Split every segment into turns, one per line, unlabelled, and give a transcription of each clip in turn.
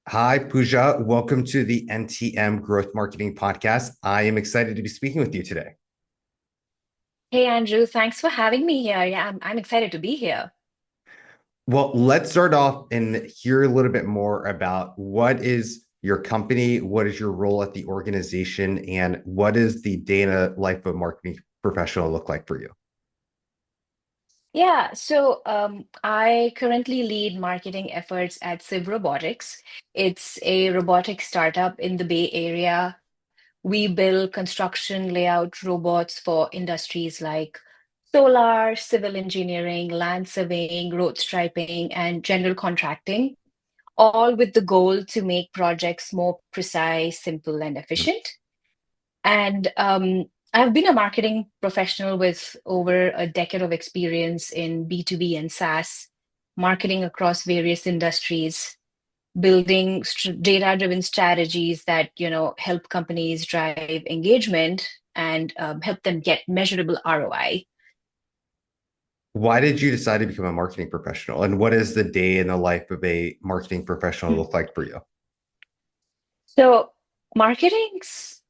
Hi, Puja. Welcome to the NTM Growth Marketing Podcast. I am excited to be speaking with you today.
Hey Andrew, thanks for having me here. Yeah, I'm excited to be here.
Well, let's start off and hear a little bit more about what is your company, what is your role at the organization, and what is the day in a life of a marketing professional look like for you?
I currently lead marketing efforts at Civ Robotics. It's a robotic startup in the Bay Area. We build construction layout robots for industries like solar, civil engineering, land surveying, road striping, and general contracting, all with the goal to make projects more precise, simple, and efficient. And I've been a marketing professional with over a decade of experience in B2B and SaaS, marketing across various industries, building data-driven strategies that, help companies drive engagement and help them get measurable ROI.
Why did you decide to become a marketing professional? And what does the day in the life of a marketing professional look like for you?
So marketing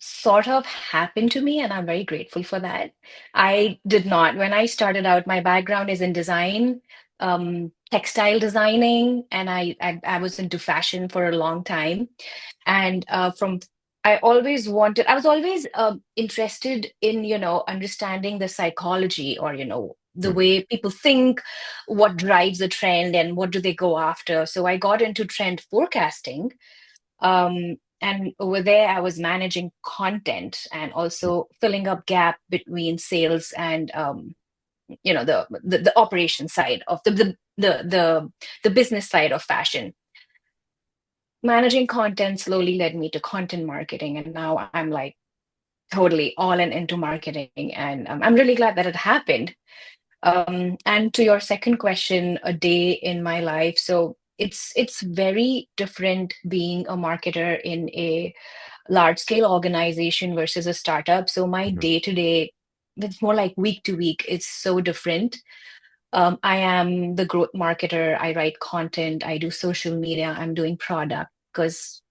sort of happened to me, and I'm very grateful for that. I did not, when I started out, my background is in design, textile designing, and I was into fashion for a long time. And I was always interested in, understanding the psychology or, the
Hmm.
way people think, what drives a trend and what do they go after. So I got into trend forecasting, and over there, I was managing content and also filling up gap between sales and the operation side of the business side of fashion. Managing content slowly led me to content marketing, and now I'm like totally all in into marketing, and I'm really glad that it happened. And to your second question, a day in my life. So it's very different being a marketer in a large scale organization versus a startup. So my
Mhm.
day to day, it's more like week to week. It's so different. I am the growth marketer. I write content. I do social media. I'm doing product because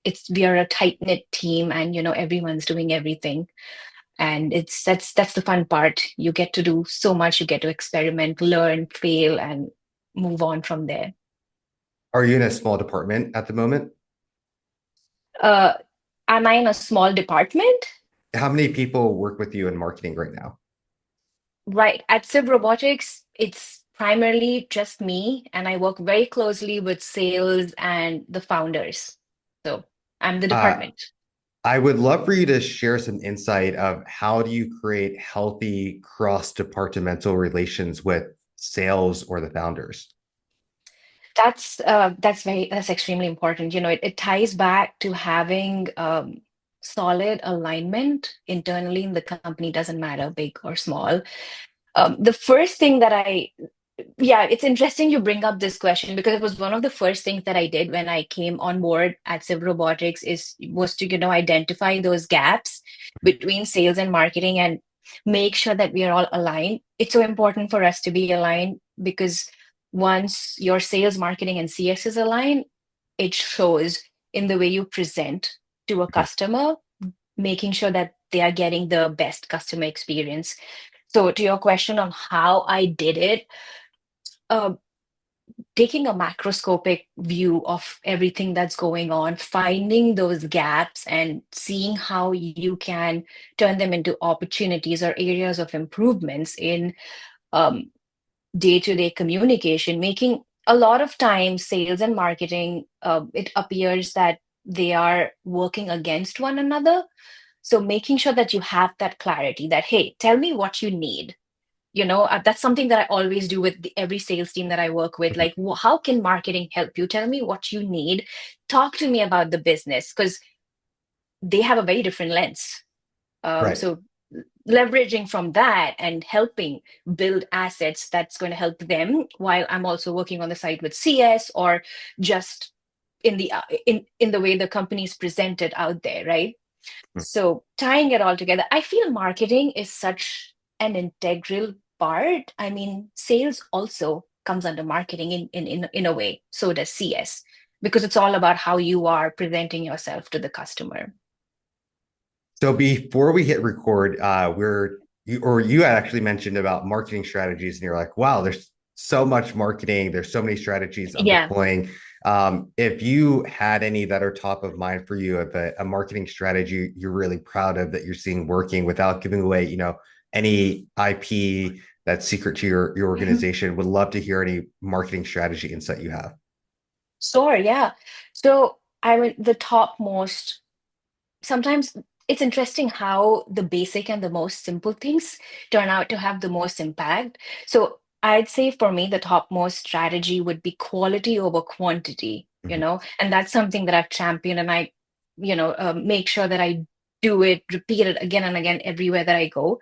it's we are a tight knit team, and everyone's doing everything. And that's the fun part. You get to do so much. You get to experiment, learn, fail, and move on from there.
Are you in a small department at the moment?
Uh, am I in a small department?
How many people work with you in marketing right now?
Right. At Civ Robotics, it's primarily just me, and I work very closely with sales and the founders. So I'm the
Uh,
department.
I would love for you to share some insight of how do you create healthy cross-departmental relations with sales or the founders?
That's extremely important. It ties back to having solid alignment internally in the company, doesn't matter big or small. The first thing that yeah, it's interesting you bring up this question because it was one of the first things that I did when I came on board at Civ Robotics was to, identify those gaps between sales and marketing and make sure that we are all aligned. It's so important for us to be aligned because once your sales, marketing, and CS is aligned, it shows in the way you present to a customer, making sure that they are getting the best customer experience. So to your question on how I did it, uh, taking a macroscopic view of everything that's going on, finding those gaps and seeing how you can turn them into opportunities or areas of improvements in um, day-to-day communication, making a lot of times sales and marketing, it appears that they are working against one another. So making sure that you have that clarity that, hey, tell me what you need. That's something that I always do with every sales team that I work with. Like, how can marketing help you? Tell me what you need. Talk to me about the business because they have a very different lens.
Right.
So leveraging from that and helping build assets that's going to help them while I'm also working on the side with CS or just in the way the company's presented out there, right? So tying it all together, I feel marketing is such an integral part. I mean, sales also comes under marketing in a way. So does CS. because it's all about how you are presenting yourself to the customer.
So before we hit record, you had actually mentioned about marketing strategies, and you're like, wow, there's so much marketing, there's so many strategies I'm
Yeah.
deploying. If you had any that are top of mind for you of a marketing strategy you're really proud of that you're seeing working without giving away, any IP that's secret to your
Mhm.
organization, would love to hear any marketing strategy insight you have.
Sure, yeah. So I would the top most sometimes it's interesting how the basic and the most simple things turn out to have the most impact. So I'd say for me, the topmost strategy would be quality over quantity,
Mhm,
and that's something that I've championed and I, make sure that I do it, repeat it again and again everywhere that I go.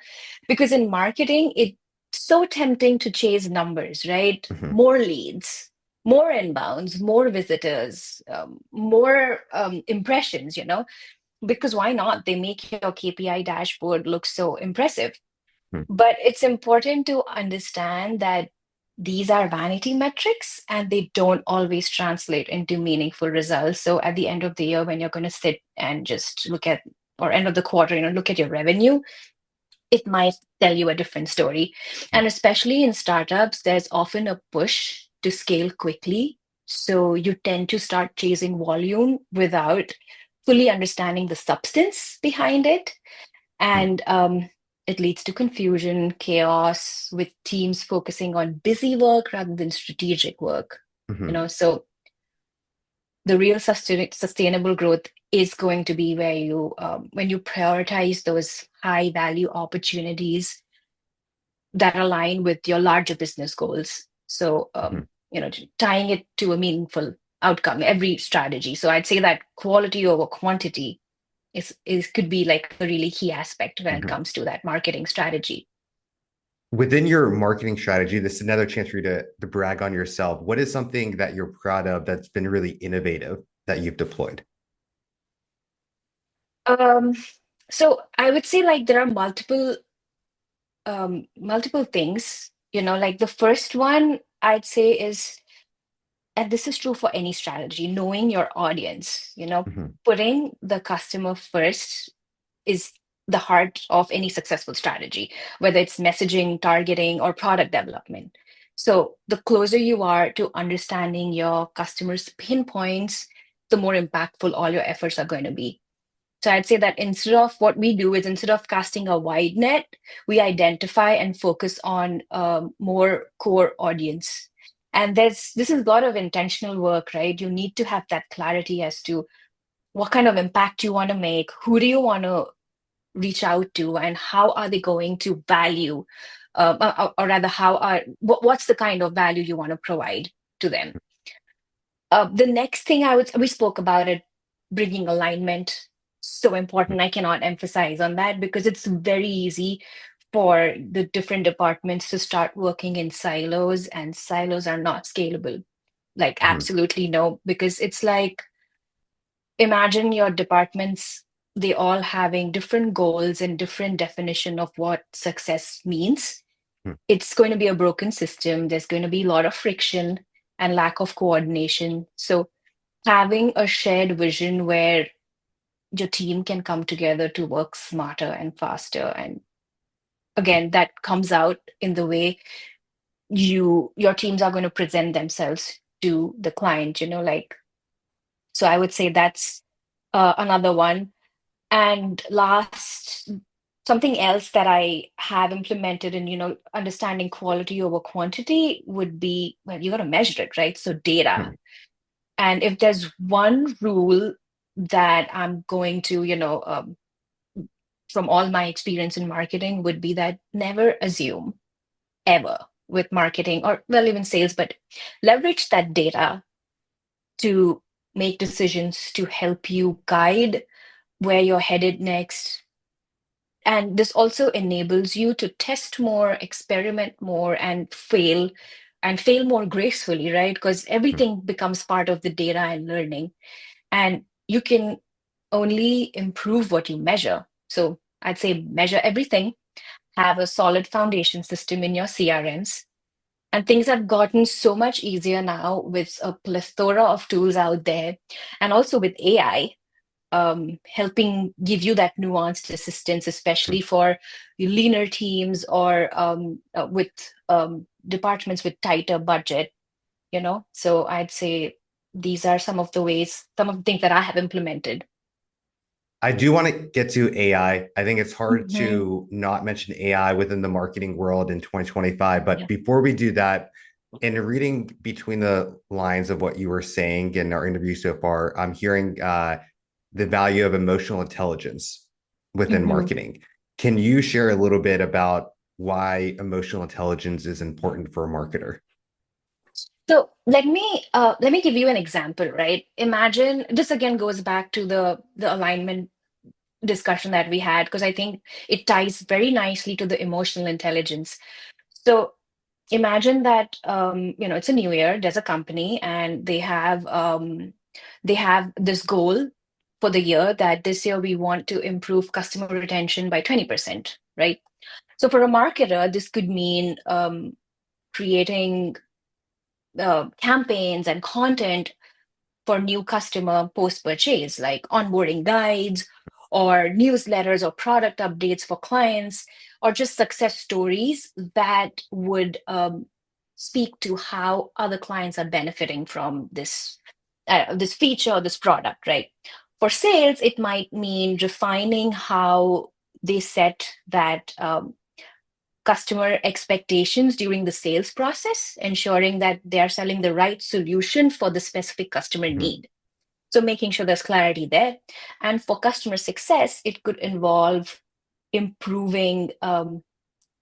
Because in marketing, it's so tempting to chase numbers, right?
mhm,
More leads, more inbounds, more visitors, more impressions, because why not? They make your KPI dashboard look so impressive.
mhm,
But it's important to understand that these are vanity metrics and they don't always translate into meaningful results. So at the end of the year, when you're going to sit and just look at, or end of the quarter, look at your revenue, it might tell you a different story.
mhm,
And especially in startups, there's often a push to scale quickly. So you tend to start chasing volume without fully understanding the substance behind it.
mhm,
And it leads to confusion, chaos, with teams focusing on busy work rather than strategic work.
mhm.
So the real sustainable growth is going to be where when you prioritize those high value opportunities that align with your larger business goals. So,
Mhm.
tying it to a meaningful outcome, every strategy. So I'd say that quality over quantity is could be like a really key aspect when it
Mhm.
comes to that marketing strategy.
Within your marketing strategy, this is another chance for you to brag on yourself. What is something that you're proud of that's been really innovative that you've deployed?
Um, so I would say like there are multiple things, like the first one I'd say is, and this is true for any strategy, knowing your audience,
Mhm,
putting the customer first is the heart of any successful strategy, whether it's messaging, targeting, or product development. So the closer you are to understanding your customers' pain points, the more impactful all your efforts are going to be. So I'd say that instead of casting a wide net, we identify and focus on more core audience. And this is a lot of intentional work, right? You need to have that clarity as to what kind of impact you want to make, who do you want to reach out to, and how are they going to value, or rather, what's the kind of value you want to provide to them. The next thing we spoke about it, bringing alignment, so
mhm,
important. I cannot emphasize on that because it's very easy for the different departments to start working in silos, and silos are not scalable. Like,
mhm,
absolutely no, because it's like imagine your departments, they all having different goals and different definition of what success means.
mhm,
It's going to be a broken system. There's going to be a lot of friction and lack of coordination. So having a shared vision where your team can come together to work smarter and faster, and again that comes out in the way your teams are going to present themselves to the client, like. So I would say that's another one. And last, something else that I have implemented in, understanding quality over quantity would be, well, you got to measure it, right? So data.
mhm,
And if there's one rule that I'm going to, from all my experience in marketing, would be that never assume ever with marketing, or well, even sales, but leverage that data to make decisions to help you guide where you're headed next. And this also enables you to test more, experiment more, and fail more gracefully, right? Because
mhm.
everything becomes part of the data and learning. And you can only improve what you measure. So I'd say measure everything, have a solid foundation system in your CRMs, And things have gotten so much easier now with a plethora of tools out there, and also with AI helping give you that nuanced assistance, especially for leaner teams or with departments with tighter budget, So I'd say these are some of the ways, some of the things that I have implemented.
I do want to get to AI. I think it's hard
Hmm.
to not mention AI within the marketing world in 2025. But
Yeah.
before we do that, in reading between the lines of what you were saying in our interview so far, I'm hearing the value of emotional intelligence within
Hmm.
marketing. Can you share a little bit about why emotional intelligence is important for a marketer?
So let me give you an example, right? Imagine this again goes back to the alignment discussion that we had, because I think it ties very nicely to the emotional intelligence. So imagine that it's a new year, there's a company, and they have this goal for the year that this year we want to improve customer retention by 20%, right? So for a marketer, this could mean creating campaigns and content for new customer post purchase, like onboarding guides or newsletters or product updates for clients, or just success stories that would speak to how other clients are benefiting from this feature or this product, right? For sales, it might mean refining how they set that customer expectations during the sales process, ensuring that they are selling the right solution for the specific customer
Mhm.
need. So making sure there's clarity there. And for customer success, it could involve improving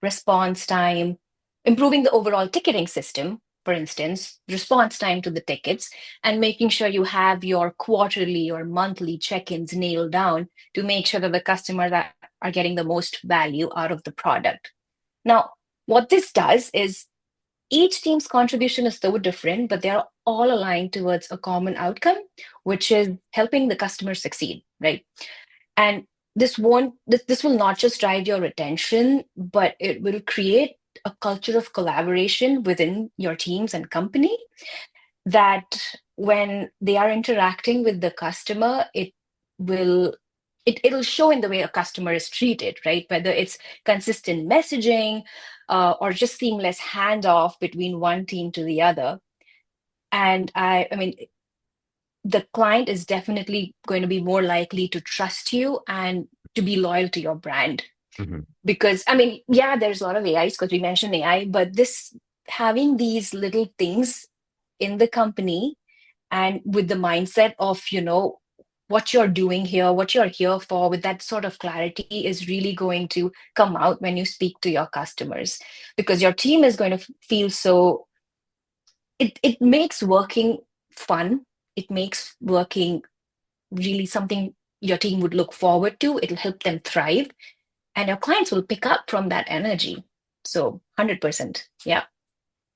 response time, improving the overall ticketing system, for instance, response time to the tickets, and making sure you have your quarterly or monthly check-ins nailed down to make sure that the customers are getting the most value out of the product. Now, what this does is each team's contribution is so different, but they are all aligned towards a common outcome, which is helping the customer succeed, right? And this will not just drive your retention, but it will create a culture of collaboration within your teams and company, that when they are interacting with the customer, will it'll show in the way a customer is treated, right? Whether it's consistent messaging or just seamless handoff between one team to the other. And I mean, the client is definitely going to be more likely to trust you and to be loyal to your brand.
Mhm.
Because I mean, yeah, there's a lot of AIs because we mentioned AI, but this having these little things in the company and with the mindset of what you're doing here, what you're here for, with that sort of clarity is really going to come out when you speak to your customers, because your team is going to feel so it makes working fun. It makes working really something your team would look forward to. It'll help them thrive, and your clients will pick up from that energy. So 100%. Yeah.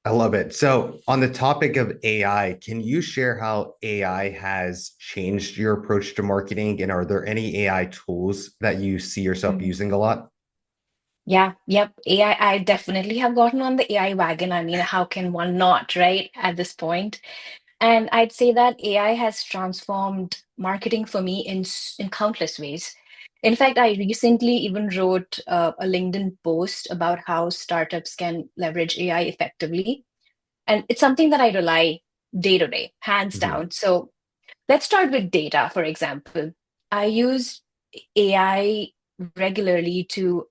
I love it. So, on the topic of AI, can you share how AI has changed your approach to marketing? And are there any AI tools that you see yourself
Mhm.
using a lot?
Yeah, yep. I definitely have gotten on the AI wagon. I mean, how can one not, right, at this point? And I'd say that AI has transformed marketing for me in countless ways. In fact, I recently even wrote a LinkedIn post about how startups can leverage AI effectively. And it's something that I rely day to day, hands
Mhm.
down. So let's start with data, for example. I use AI regularly to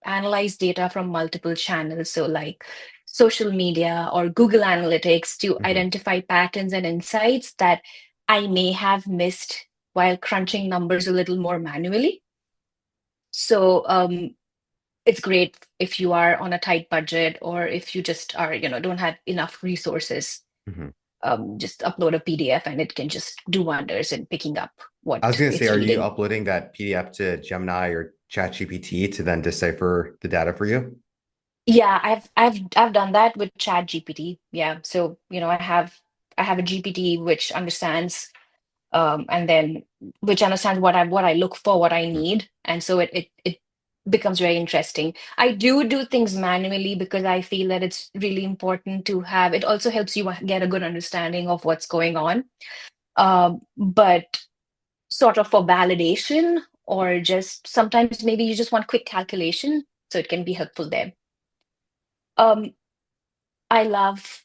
analyze data from multiple channels, so like social media or Google Analytics, to
Mhm.
identify patterns and insights that I may have missed while crunching numbers a little more manually. So it's great if you are on a tight budget, or if you just are, don't have enough resources.
Mhm.
Just upload a PDF and it can just do wonders in picking up
I was
what
going to say,
it's
are you
reading.
uploading that PDF to Gemini or ChatGPT to then decipher the data for you?
Yeah, I've done that with Chat GPT. Yeah, so I have a GPT which understands and then which understands what I look for, what I
Mhm.
need, and so it becomes very interesting. I do things manually because I feel that it's really important to have. It also helps you get a good understanding of what's going on. But sort of for validation, or just sometimes maybe you just want quick calculation, so it can be helpful there. Um, I love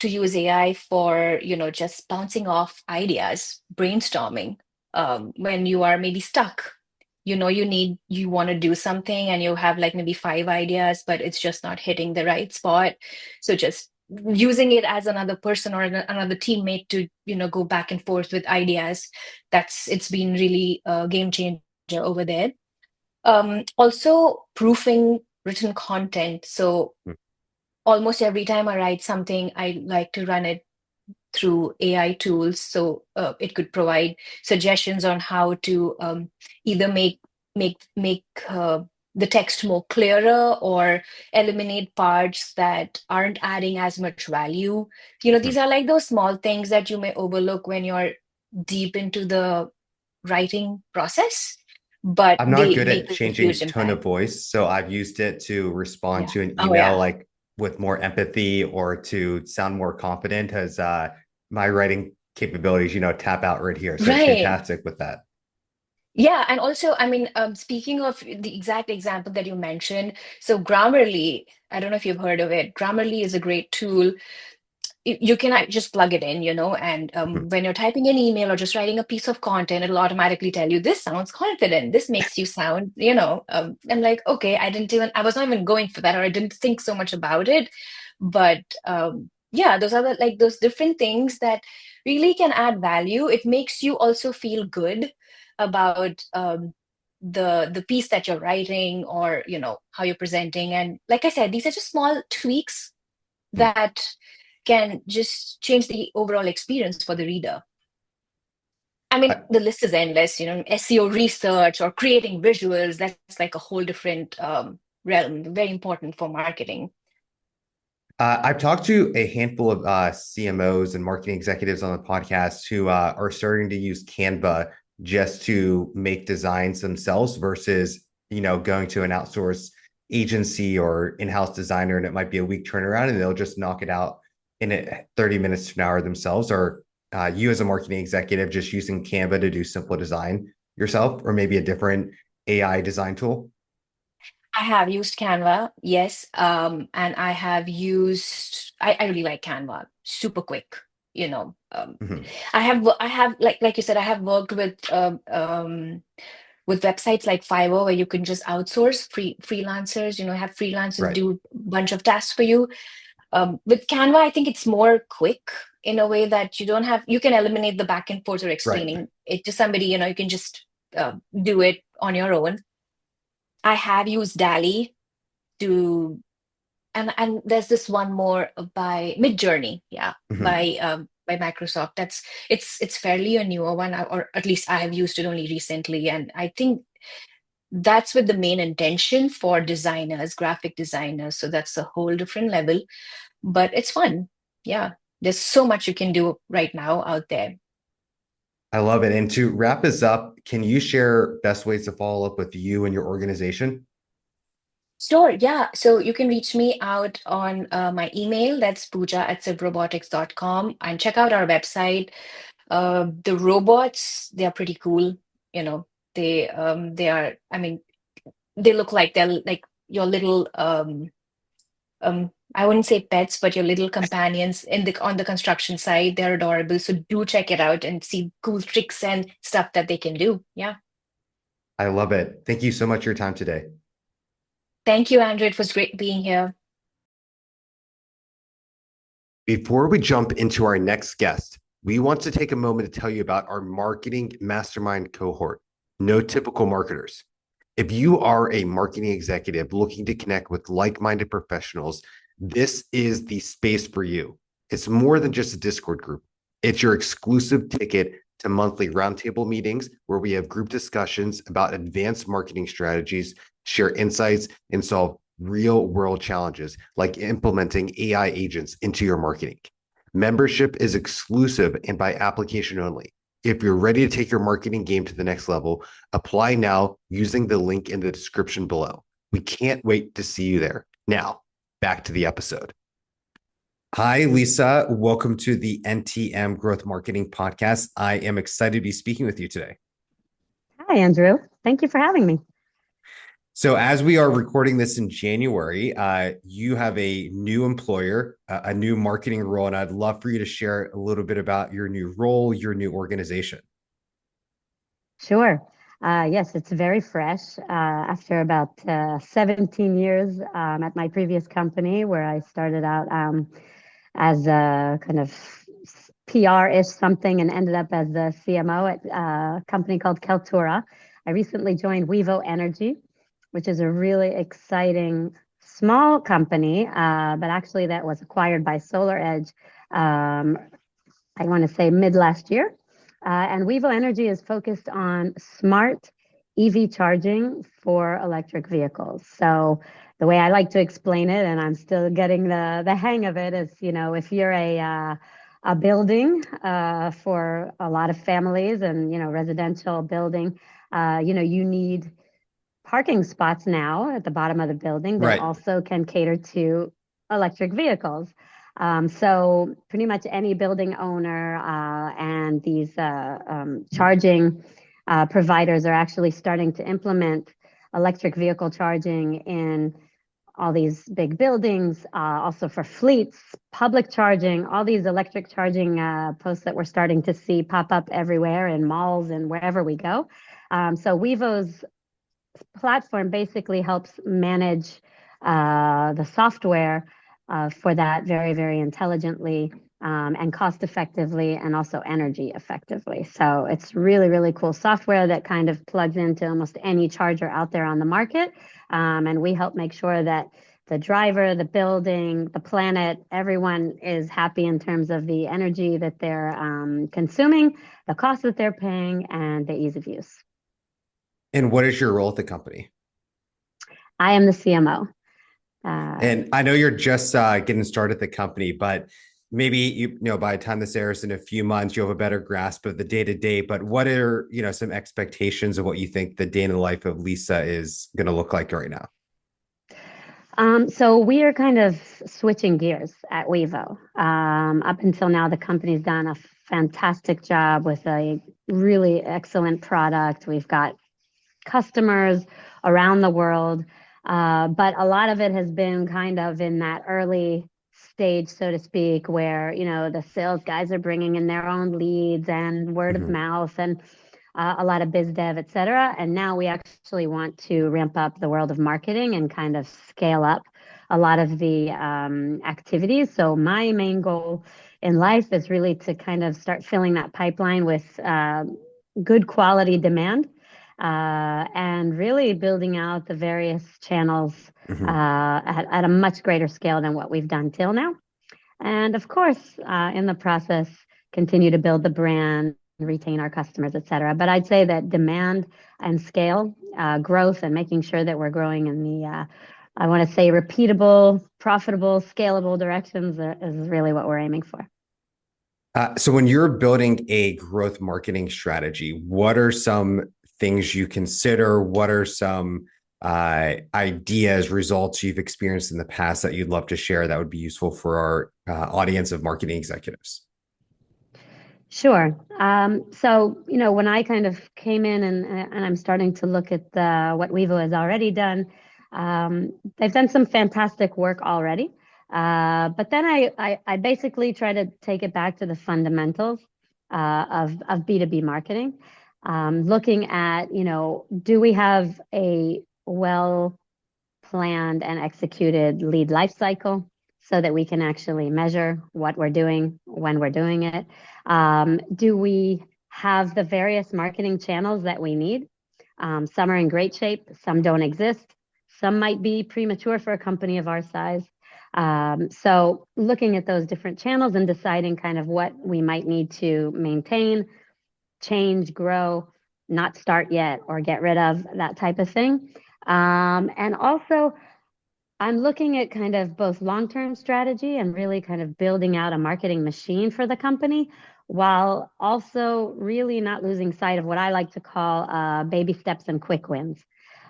to use AI for, just bouncing off ideas, brainstorming. When you are maybe stuck, you want to do something and you have like maybe five ideas, but it's just not hitting the right spot. So just using it as another person or another teammate to, go back and forth with ideas. It's been really a game changer over there. Also proofing written content. So almost every time I write something, I like to run it through AI tools, so it could provide suggestions on how to either make the text more clearer or eliminate parts that aren't adding as much value. These are like those small things that you may overlook when you're deep into the writing process, but
I'm not
they
good
make
at
a huge
changing tone of
impact.
voice, so I've used it to respond
Yeah.
to an
Oh
email
yeah.
like with more empathy or to sound more confident as my writing capabilities, tap out right here. So it's
Right.
fantastic with that.
Yeah, and also, I mean, speaking of the exact example that you mentioned, so Grammarly, I don't know if you've heard of it. Grammarly is a great tool. You can just plug it in, and
Mhm.
when you're typing an email or just writing a piece of content, it'll automatically tell you, this sounds confident. This makes you sound, I'm like, okay, I was not even going for that, or I didn't think so much about it. But yeah, those are like those different things that really can add value. It makes you also feel good about the piece that you're writing, or how you're presenting. And like I said, these are just small tweaks that can just change the overall experience for the reader. I mean,
I,
the list is endless, SEO research or creating visuals, that's like a whole different realm, very important for marketing.
I've talked to a handful of CMOs and marketing executives on the podcast who are starting to use Canva just to make designs themselves versus, going to an outsourced agency or in-house designer, and it might be a week turnaround and they'll just knock it out in 30 minutes to an hour themselves. Or you as a marketing executive just using Canva to do simple design yourself, or maybe a different AI design tool.
I have used Canva, yes, and I really like Canva, super quick, you know.
Mhm.
I have like you said, I have worked with websites like Fiverr, where you can just outsource freelancers, have freelancers
Right,
do a bunch of tasks for you. With Canva, I think it's more quick in a way that you can eliminate the back and forth or
right.
explaining it to somebody, you can just do it on your own. I have used DALI to, and there's this one more by Midjourney, yeah,
Mhm.
by Microsoft. It's fairly a newer one, or at least I have used it only recently, and I think that's with the main intention for designers, graphic designers. So that's a whole different level, but it's fun. Yeah, there's so much you can do right now out there.
I love it. And to wrap this up, can you share best ways to follow up with you and your organization?
Sure, yeah. So you can reach me out on my email. That's pooja@sibrobotics.com, and check out our website. The robots, they are pretty cool. You know, they are, I mean, they look like they're like your little I wouldn't say pets, but your little companions on the construction site. They're adorable. So do check it out and see cool tricks and stuff that they can do. Yeah.
I love it. Thank you so much for your time today.
Thank you, Andrew. It was great being here.
Before we jump into our next guest, we want to take a moment to tell you about our marketing mastermind cohort. No typical marketers. If you are a marketing executive looking to connect with like-minded professionals, this is the space for you. It's more than just a Discord group. It's your exclusive ticket to monthly roundtable meetings where we have group discussions about advanced marketing strategies, share insights, and solve real world challenges like implementing AI agents into your marketing. Membership is exclusive and by application only. If you're ready to take your marketing game to the next level, apply now using the link in the description below. We can't wait to see you there. Now, back to the episode. Hi, Lisa. Welcome to the NTM Growth Marketing Podcast. I am excited to be speaking with you today.
Hi, Andrew. Thank you for having me.
So, as we are recording this in January, you have a new employer, a new marketing role, and I'd love for you to share a little bit about your new role, your new organization.
Sure. Yes, it's very fresh. After about 17 years at my previous company, where I started out as a kind of PR-ish something and ended up as the CMO at a company called Kaltura. I recently joined Wevo Energy, which is a really exciting small company, but actually that was acquired by SolarEdge, I want to say mid last year. And Wevo Energy is focused on smart EV charging for electric vehicles. So the way I like to explain it, and I'm still getting the hang of it, is if you're a building for a lot of families and residential building, you need parking spots now at the bottom of the building that
Right.
also can cater to electric vehicles. So pretty much any building owner and these charging providers are actually starting to implement electric vehicle charging in all these big buildings, also for fleets, public charging, all these electric charging posts that we're starting to see pop up everywhere in malls and wherever we go. So Wevo's platform basically helps manage the software for that very, very intelligently and cost effectively and also energy effectively. So it's really, really cool software that kind of plugs into almost any charger out there on the market. And we help make sure that the driver, the building, the planet, everyone is happy in terms of the energy that they're consuming, the cost that they're paying, and the ease of use.
And what is your role at the company?
I am the CMO.
And I know you're just getting started at the company, but maybe by the time this airs in a few months, you'll have a better grasp of the day to day. But what are some expectations of what you think the day in the life of Lisa is going to look like right now?
So we are kind of switching gears at Wevo. Up until now, the company's done a fantastic job with a really excellent product. We've got customers around the world, but a lot of it has been kind of in that early stage, so to speak, where the sales guys are bringing in their own leads and word of mouth and a lot of biz dev, et cetera. And now we actually want to ramp up the world of marketing and kind of scale up a lot of the activities. So my main goal in life is really to kind of start filling that pipeline with good quality demand and really building out the various channels at a much greater scale than what we've done till now. And of course, in the process, continue to build the brand, retain our customers, et cetera. But I'd say that demand and scale, growth, and making sure that we're growing in the, I want to say, repeatable, profitable, scalable directions is really what we're aiming for.
So when you're building a growth marketing strategy, what are some things you consider? What are some ideas, results you've experienced in the past that you'd love to share that would be useful for our audience of marketing executives?
Sure. So, when I kind of came in and I'm starting to look at what Wevo has already done, they've done some fantastic work already. But then I basically try to take it back to the fundamentals of B2B marketing, looking at, do we have a well-planned and executed lead life cycle so that we can actually measure what we're doing when we're doing it? Do we have the various marketing channels that we need? Some are in great shape, some don't exist. Some might be premature for a company of our size. So looking at those different channels and deciding kind of what we might need to maintain, change, grow, not start yet, or get rid of, that type of thing. And also, I'm looking at kind of both long-term strategy and really kind of building out a marketing machine for the company, while also really not losing sight of what I like to call baby steps and quick wins.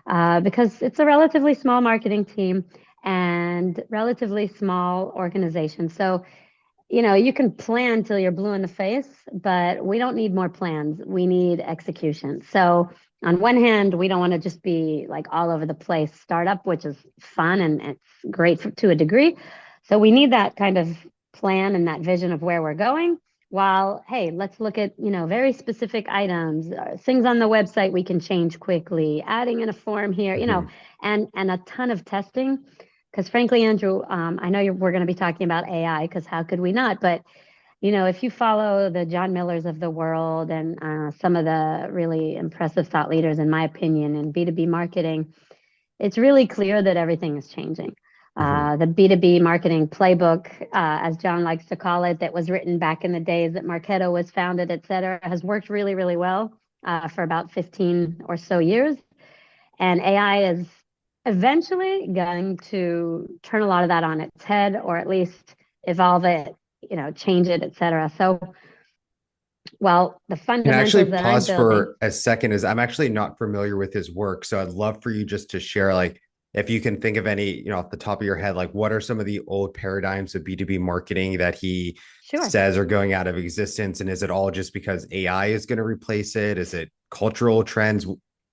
because it's a relatively small marketing team and relatively small organization. So, you can plan till you're blue in the face, but we don't need more plans. We need execution. So on one hand, we don't want to just be like all over the place startup, which is fun and it's great to a degree. So we need that kind of plan and that vision of where we're going. While, hey, let's look at, very specific items, things on the website we can change quickly, adding in a form here, and a ton of testing. Because frankly, Andrew, I know we're going to be talking about AI, because how could we not? But, if you follow the John Millers of the world and some of the really impressive thought leaders, in my opinion, in B2B marketing, it's really clear that everything is changing. The B2B marketing playbook, as John likes to call it, that was written back in the days that Marketo was founded, et cetera, has worked really, really well for about 15 or so years. And AI is eventually going to turn a lot of that on its head, or at least evolve it, change it, et cetera. So, well, the
Can I
fundamentals
actually
that I'm
pause
building.
for a second? Is I'm actually not familiar with his work, so I'd love for you just to share, like, if you can think of any, off the top of your head, like what are some of the old paradigms of B2B marketing that he
Sure.
says are going out of existence? And is it all just because AI is going to replace it? Is it cultural trends,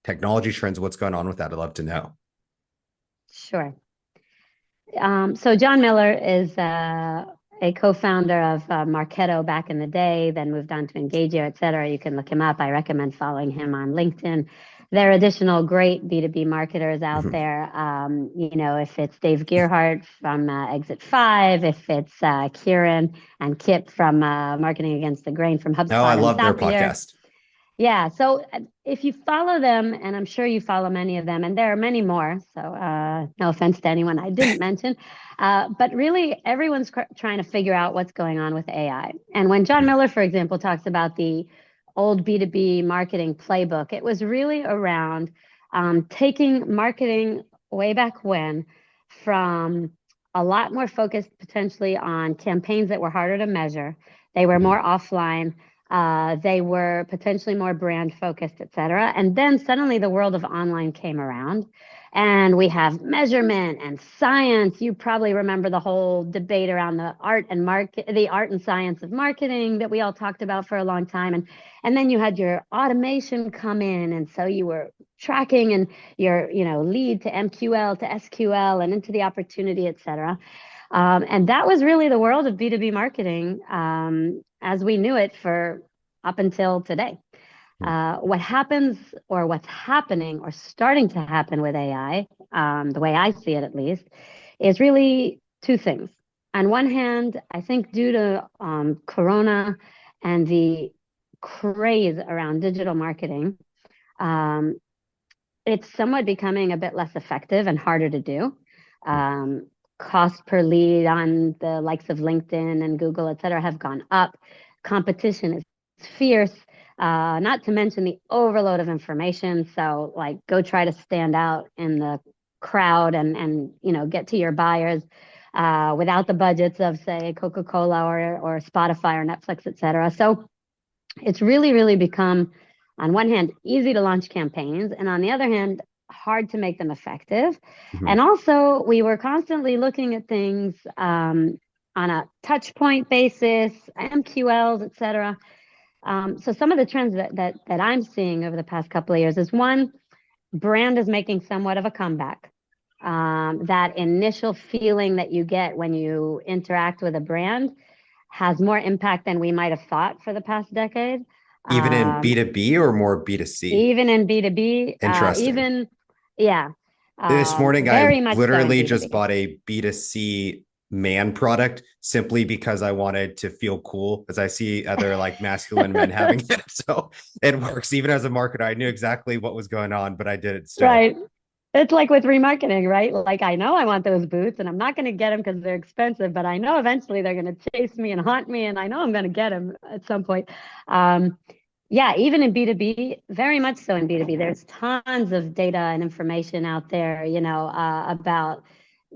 technology trends? What's going on with that? I'd love to know.
Sure. So John Miller is a co-founder of Marketo back in the day, then moved on to Engagio, et cetera. You can look him up. I recommend following him on LinkedIn. There are additional great B2B marketers out there. If it's Dave Gearhart from Exit 5, if it's Kieran and Kip from Marketing Against the Grain from HubSpot.
Oh, I love their
Zapier.
podcast.
Yeah. So if you follow them, and I'm sure you follow many of them, and there are many more, so no offense to anyone I didn't mention, but really everyone's trying to figure out what's going on with AI. And when John Miller, for example, talks about the old B2B marketing playbook, it was really around taking marketing way back when from a lot more focused potentially on campaigns that were harder to measure. They were more offline. They were potentially more brand focused, et cetera. And then suddenly the world of online came around, and we have measurement and science. You probably remember the whole debate around the art and science of marketing that we all talked about for a long time. And then you had your automation come in. And so you were tracking and your, lead to MQL to SQL and into the opportunity, et cetera. And that was really the world of B2B marketing as we knew it for up until today. What happens, or what's happening or starting to happen with AI, the way I see it at least, is really two things. On one hand, I think due to Corona and the craze around digital marketing, it's somewhat becoming a bit less effective and harder to do. Cost per lead on the likes of LinkedIn and Google, et cetera, have gone up. Competition is fierce, not to mention the overload of information. So like, go try to stand out in the crowd and get to your buyers without the budgets of, say, Coca-Cola or Spotify or Netflix, et cetera. So it's really, really become, on one hand, easy to launch campaigns, and on the other hand, hard to make them effective. And also, we were constantly looking at things on a touch point basis, MQLs, et cetera. So some of the trends that I'm seeing over the past couple of years is, one, brand is making somewhat of a comeback. That initial feeling that you get when you interact with a brand has more impact than we might have thought for the past decade.
Even in B2B or more B2C?
Even in B2B.
Interesting.
Yeah.
This morning,
very
I
much
literally
so
just bought a B2C man product simply because I wanted to feel cool, as I see other like masculine men having it. So it works. Even as a marketer, I knew exactly what was going on, but I did it still.
Right. It's like with remarketing, right? Like, I know I want those boots, and I'm not going to get them because they're expensive, but I know eventually they're going to chase me and haunt me, and I know I'm going to get them at some point. Yeah, even in B2B, very much so in B2B, there's tons of data and information out there, about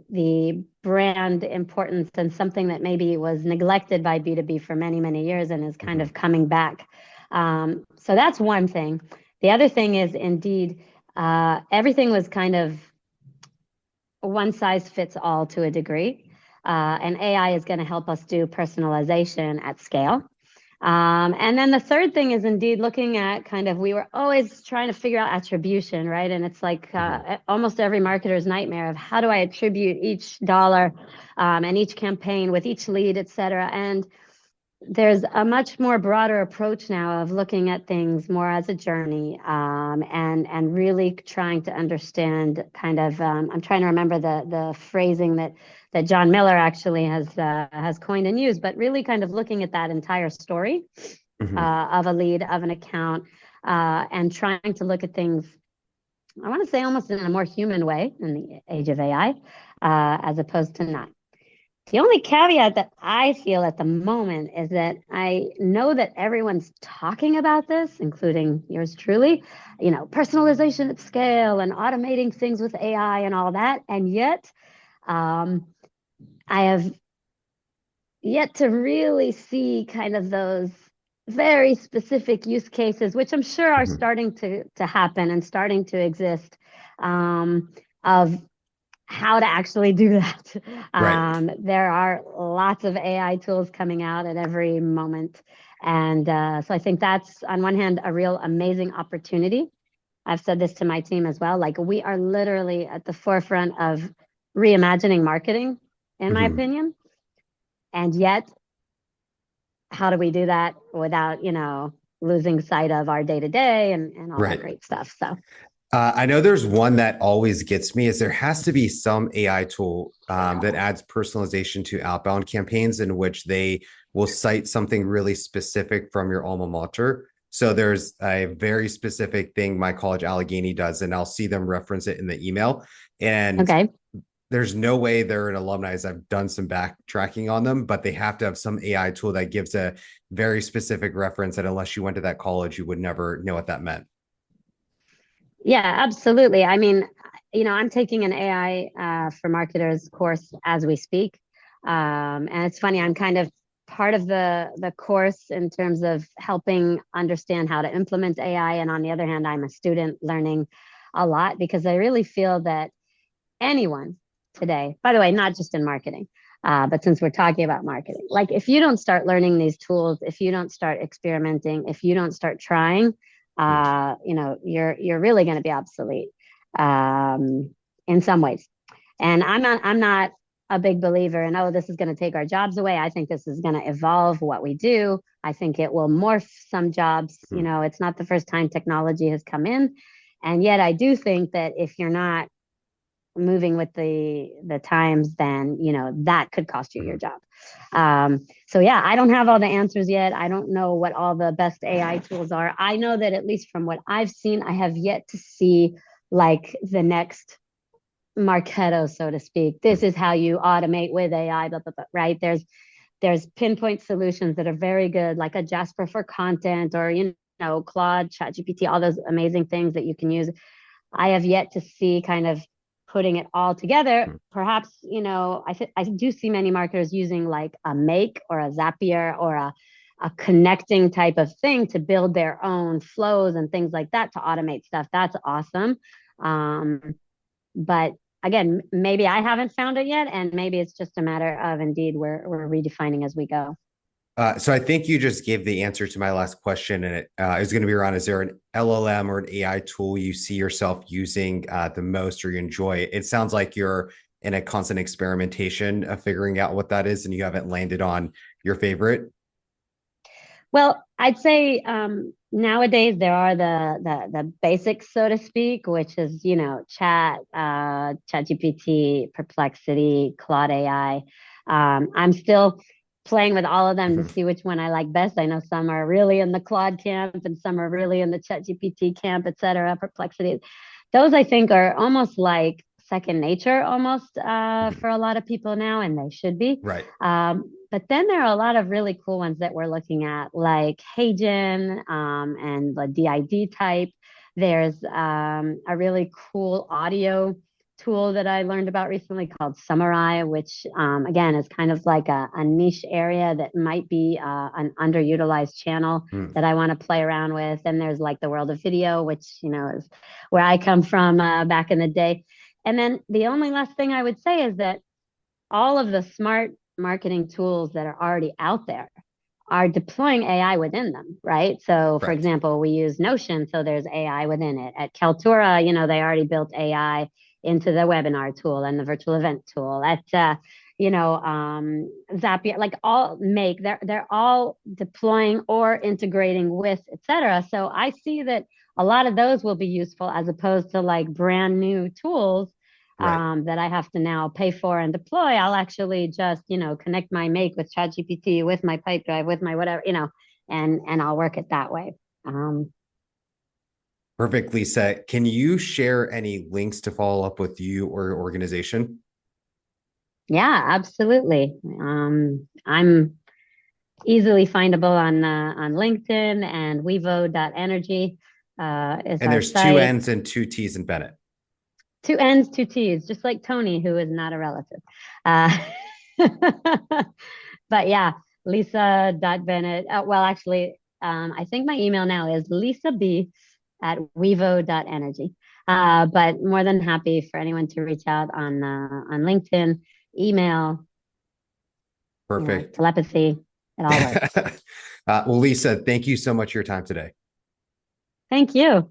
the brand importance, and something that maybe was neglected by B2B for many, many years and is kind of coming back. So that's one thing. The other thing is, indeed, everything was kind of one size fits all to a degree. And AI is going to help us do personalization at scale. And then the third thing is indeed looking at kind of, we were always trying to figure out attribution, right? And it's like almost every marketer's nightmare of how do I attribute each dollar and each campaign with each lead, et cetera. And there's a much more broader approach now of looking at things more as a journey, and really trying to understand kind of, I'm trying to remember the phrasing that John Miller actually has coined and used, but really kind of looking at that entire story of a lead, of an account, and trying to look at things, I want to say almost in a more human way in the age of AI, as opposed to not. The only caveat that I feel at the moment is that I know that everyone's talking about this, including yours truly, personalization at scale and automating things with AI and all that. And yet, I have yet to really see kind of those very specific use cases, which I'm sure are starting to happen and starting to exist, of how to actually do that.
Right.
There are lots of AI tools coming out at every moment. And so I think that's, on one hand, a real amazing opportunity. I've said this to my team as well. Like, we are literally at the forefront of reimagining marketing, in my opinion. And yet, how do we do that without, losing sight of our day-to-day and all that great stuff? So
I know there's one that always gets me is there has to be some AI tool that adds personalization to outbound campaigns in which they will cite something really specific from your alma mater. So there's a very specific thing my college Allegheny does, and I'll see them reference it in the email. And there's no way they're an alumni, as I've done some backtracking on them, but they have to have some AI tool that gives a very specific reference that unless you went to that college, you would never know what that meant.
Yeah, absolutely. I mean, I'm taking an AI for marketers course as we speak. And it's funny, I'm kind of part of the course in terms of helping understand how to implement AI. And on the other hand, I'm a student learning a lot, because I really feel that anyone today, by the way, not just in marketing, but since we're talking about marketing, like, if you don't start learning these tools, if you don't start experimenting, if you don't start trying, you're really going to be obsolete in some ways. And I'm not a big believer in, oh, this is going to take our jobs away. I think this is going to evolve what we do. I think it will morph some jobs. It's not the first time technology has come in. And yet I do think that if you're not moving with the times, then that could cost you your job. So yeah, I don't have all the answers yet. I don't know what all the best AI tools are. I know that at least from what I've seen, I have yet to see like the next Marketo, so to speak. This is how you automate with AI, blah, blah, blah, right? There's pinpoint solutions that are very good, like a Jasper for content, or Claude, ChatGPT, all those amazing things that you can use. I have yet to see kind of putting it all together. Perhaps, I do see many marketers using like a Make or a Zapier or a connecting type of thing to build their own flows and things like that to automate stuff. That's awesome. But again, maybe I haven't found it yet, and maybe it's just a matter of indeed we're redefining as we go.
So I think you just gave the answer to my last question, and it is going to be around, is there an LLM or an AI tool you see yourself using the most, or you enjoy? It sounds like you're in a constant experimentation of figuring out what that is, and you haven't landed on your favorite.
Well, I'd say nowadays there are the basics, so to speak, which is, ChatGPT, Perplexity, Claude AI. I'm still playing with all of them to see which one I like best. I know some are really in the Claude camp and some are really in the ChatGPT camp, et cetera, Perplexity. Those, I think, are almost like second nature almost for a lot of people now, and they should be.
Right.
But then there are a lot of really cool ones that we're looking at, like HeyGen and the DID type. There's a really cool audio tool that I learned about recently called Summarize, which again is kind of like a niche area that might be an underutilized channel that I want to play around with. And there's like the world of video, which, you know, is where I come from back in the day. And then the only last thing I would say is that all of the smart marketing tools that are already out there are deploying AI within them, right? So for example, we use Notion, so there's AI within it. At Kaltura, you know, they already built AI into the webinar tool and the virtual event tool. At Zapier, like they're all deploying or integrating with, et cetera. So I see that a lot of those will be useful as opposed to like brand new tools that I have to now pay for and deploy. I'll actually just, you know, connect my Make with ChatGPT, with my Pipedrive, with my whatever, you know, and I'll work it that way.
Perfect, Lisa. Can you share any links to follow up with you or your organization?
Yeah, absolutely. I'm easily findable on LinkedIn, and wevo.energy is
And
our
there's
site.
2 N's and 2 T's in Bennett.
2 N's, 2 T's, just like Tony, who is not a relative. But yeah, Lisa.Bennett. Well, actually, I think my email now is lisab@wevo.energy. But more than happy for anyone to reach out on LinkedIn, email,
Perfect.
Telepathy. It all works.
Well, Lisa, thank you so much for your time today.
Thank you.